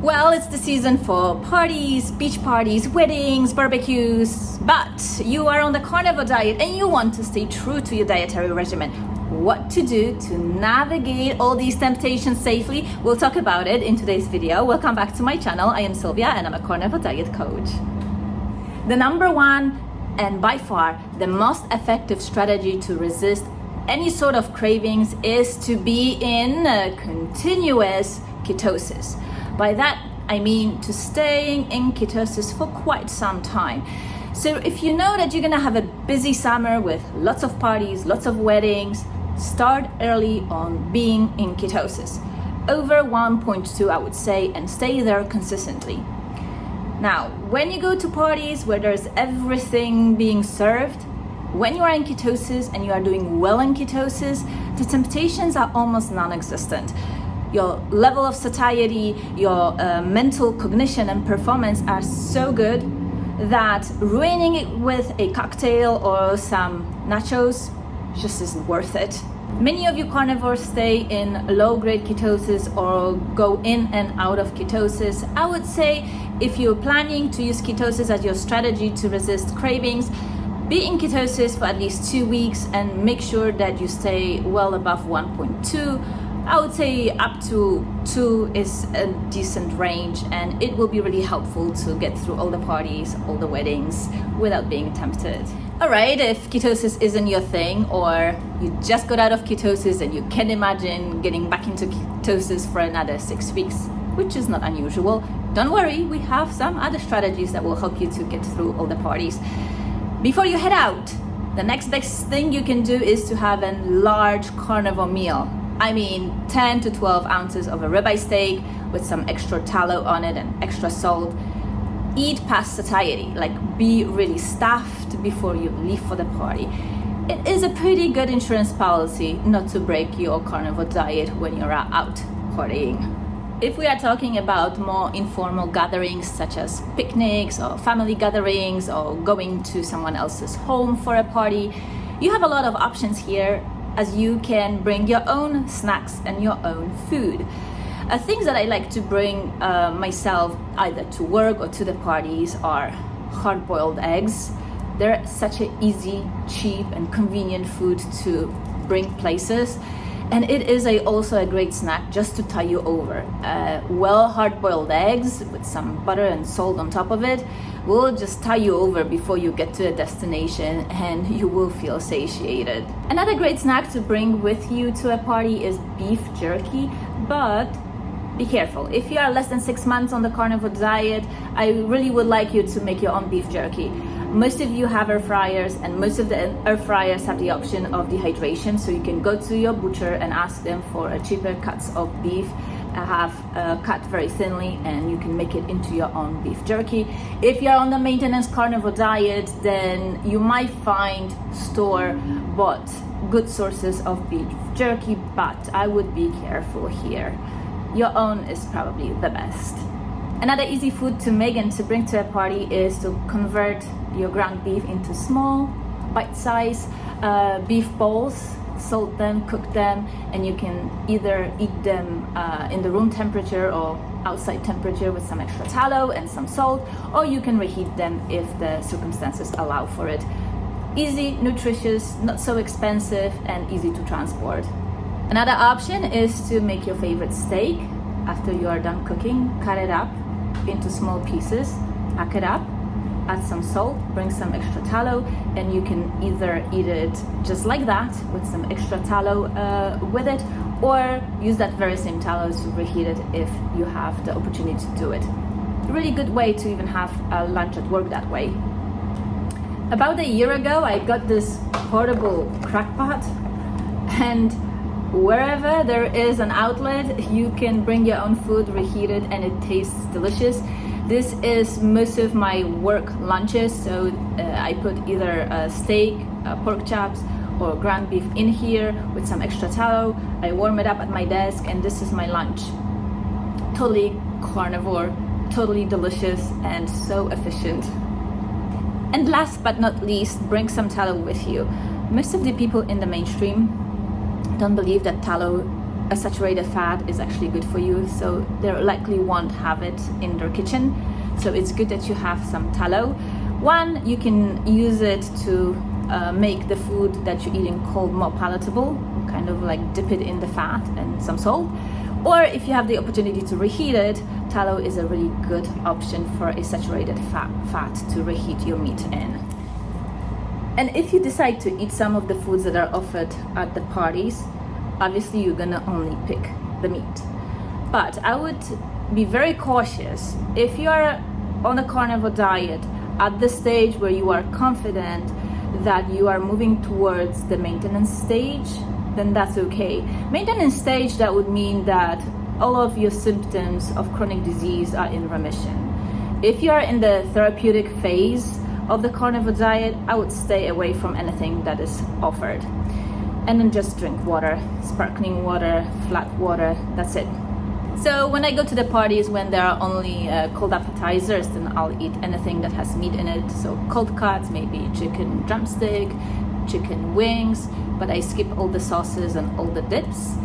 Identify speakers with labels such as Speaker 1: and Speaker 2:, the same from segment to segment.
Speaker 1: Well, it's the season for parties, beach parties, weddings, barbecues, but you are on the carnivore diet and you want to stay true to your dietary regimen. What to do to navigate all these temptations safely? We'll talk about it in today's video. Welcome back to my channel. I am Sylvia and I'm a carnivore diet coach. The number one and by far the most effective strategy to resist any sort of cravings is to be in continuous ketosis. By that, I mean to staying in ketosis for quite some time. So if you know that you're gonna have a busy summer with lots of parties, lots of weddings, start early on being in ketosis. Over 1.2, I would say, and stay there consistently. Now, when you go to parties where there's everything being served, when you are in ketosis and you are doing well in ketosis, the temptations are almost non-existent. Your level of satiety, your mental cognition and performance are so good that ruining it with a cocktail or some nachos just isn't worth it. Many of you carnivores stay in low-grade ketosis or go in and out of ketosis. I would say if you're planning to use ketosis as your strategy to resist cravings, be in ketosis for at least 2 weeks and make sure that you stay well above 1.2. I would say up to 2 is a decent range, and it will be really helpful to get through all the parties, all the weddings without being tempted. All right, if ketosis isn't your thing, or you just got out of ketosis and you can't imagine getting back into ketosis for another 6 weeks, which is not unusual, don't worry, we have some other strategies that will help you to get through all the parties. Before you head out, the next best thing you can do is to have a large carnivore meal. I mean 10 to 12 ounces of a ribeye steak with some extra tallow on it and extra salt. Eat past satiety, like be really stuffed before you leave for the party. It is a pretty good insurance policy not to break your carnivore diet when you're out partying. If we are talking about more informal gatherings such as picnics or family gatherings or going to someone else's home for a party, you have a lot of options here, as you can bring your own snacks and your own food. Things that I like to bring myself either to work or to the parties are hard-boiled eggs. They're such an easy, cheap and convenient food to bring places. And it is also a great snack just to tie you over. Hard-boiled eggs with some butter and salt on top of it will just tie you over before you get to a destination, and you will feel satiated. Another great snack to bring with you to a party is beef jerky, but be careful. If you are less than 6 months on the carnivore diet, I really would like you to make your own beef jerky. Most of you have air fryers, and most of the air fryers have the option of dehydration, so you can go to your butcher and ask them for a cheaper cuts of beef, have cut very thinly, and you can make it into your own beef jerky. If you're on the maintenance carnivore diet, then you might find store-bought good sources of beef jerky, but I would be careful here. Your own is probably the best. Another easy food to make and to bring to a party is to convert your ground beef into small, bite-sized beef balls, salt them, cook them, and you can either eat them in the room temperature or outside temperature with some extra tallow and some salt, or you can reheat them if the circumstances allow for it. Easy, nutritious, not so expensive, and easy to transport. Another option is to make your favorite steak. After you are done cooking, cut it up into small pieces, pack it up, add some salt, bring some extra tallow, and you can either eat it just like that with some extra tallow with it, or use that very same tallow to reheat it if you have the opportunity to do it. A really good way to even have a lunch at work that way. About a year ago, I got this portable crock pot, and wherever there is an outlet, you can bring your own food, reheat it, and it tastes delicious. This is most of my work lunches, so I put either a steak, pork chops, or ground beef in here with some extra tallow. I warm it up at my desk, and this is my lunch. Totally carnivore, totally delicious, and so efficient. And last but not least, bring some tallow with you. Most of the people in the mainstream don't believe that tallow a saturated fat is actually good for you, so they likely won't have it in their kitchen. So it's good that you have some tallow. One, you can use it to make the food that you're eating cold more palatable, kind of like dip it in the fat and some salt. Or if you have the opportunity to reheat it, tallow is a really good option for a saturated fat to reheat your meat in. And if you decide to eat some of the foods that are offered at the parties, obviously you're gonna only pick the meat. But I would be very cautious. If you are on a carnivore diet at the stage where you are confident that you are moving towards the maintenance stage, then that's okay. Maintenance stage, that would mean that all of your symptoms of chronic disease are in remission. If you are in the therapeutic phase of the carnivore diet, I would stay away from anything that is offered. And then just drink water, sparkling water, flat water, that's it. So when I go to the parties when there are only cold appetizers, then I'll eat anything that has meat in it. So cold cuts, maybe chicken drumstick, chicken wings, but I skip all the sauces and all the dips.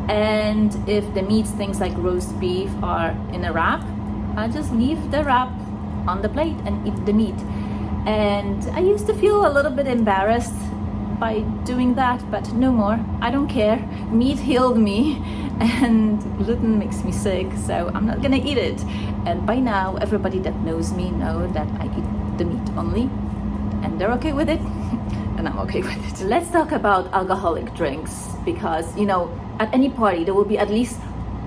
Speaker 1: And if the meats, things like roast beef, are in a wrap, I just leave the wrap on the plate and eat the meat. And I used to feel a little bit embarrassed by doing that, but no more. I don't care. Meat healed me, and gluten makes me sick, so I'm not gonna eat it. And by now, everybody that knows me know that I eat the meat only, and they're okay with it, and I'm okay with it. Let's talk about alcoholic drinks, because at any party there will be at least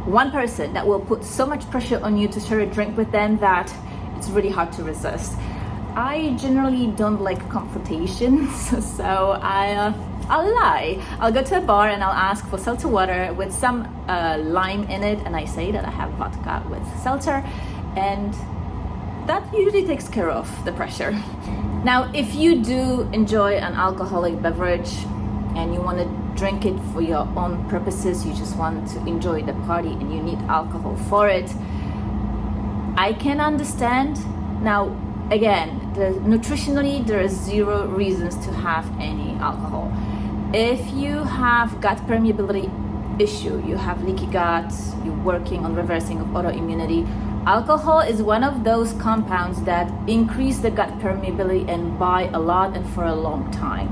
Speaker 1: one person that will put so much pressure on you to share a drink with them that it's really hard to resist. I generally don't like confrontations, so I'll lie. I'll go to a bar and I'll ask for seltzer water with some lime in it, and I say that I have vodka with seltzer, and that usually takes care of the pressure. Now, if you do enjoy an alcoholic beverage and you want to drink it for your own purposes, you just want to enjoy the party and you need alcohol for it, I can understand. Now, again, nutritionally, there are zero reasons to have any alcohol. If you have gut permeability issue, you have leaky gut, you're working on reversing of autoimmunity, alcohol is one of those compounds that increase the gut permeability and by a lot and for a long time.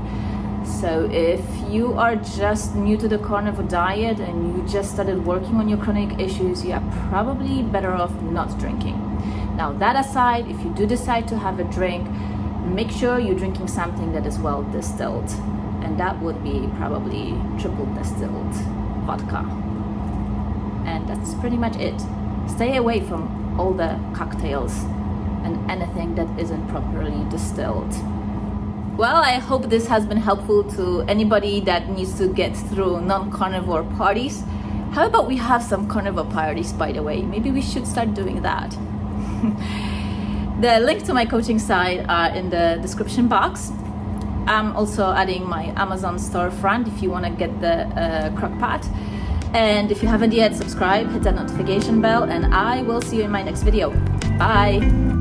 Speaker 1: So if you are just new to the carnivore diet and you just started working on your chronic issues, you are probably better off not drinking. Now, that aside, if you do decide to have a drink, make sure you're drinking something that is well distilled, and that would be probably triple distilled vodka. And that's pretty much it. Stay away from all the cocktails and anything that isn't properly distilled. Well, I hope this has been helpful to anybody that needs to get through non-carnivore parties. How about we have some carnivore parties, by the way? Maybe we should start doing that. The link to my coaching site are in the description box. I'm also adding my Amazon storefront if you want to get the crock pot. And if you haven't yet, subscribe, hit that notification bell, and I will see you in my next video. Bye!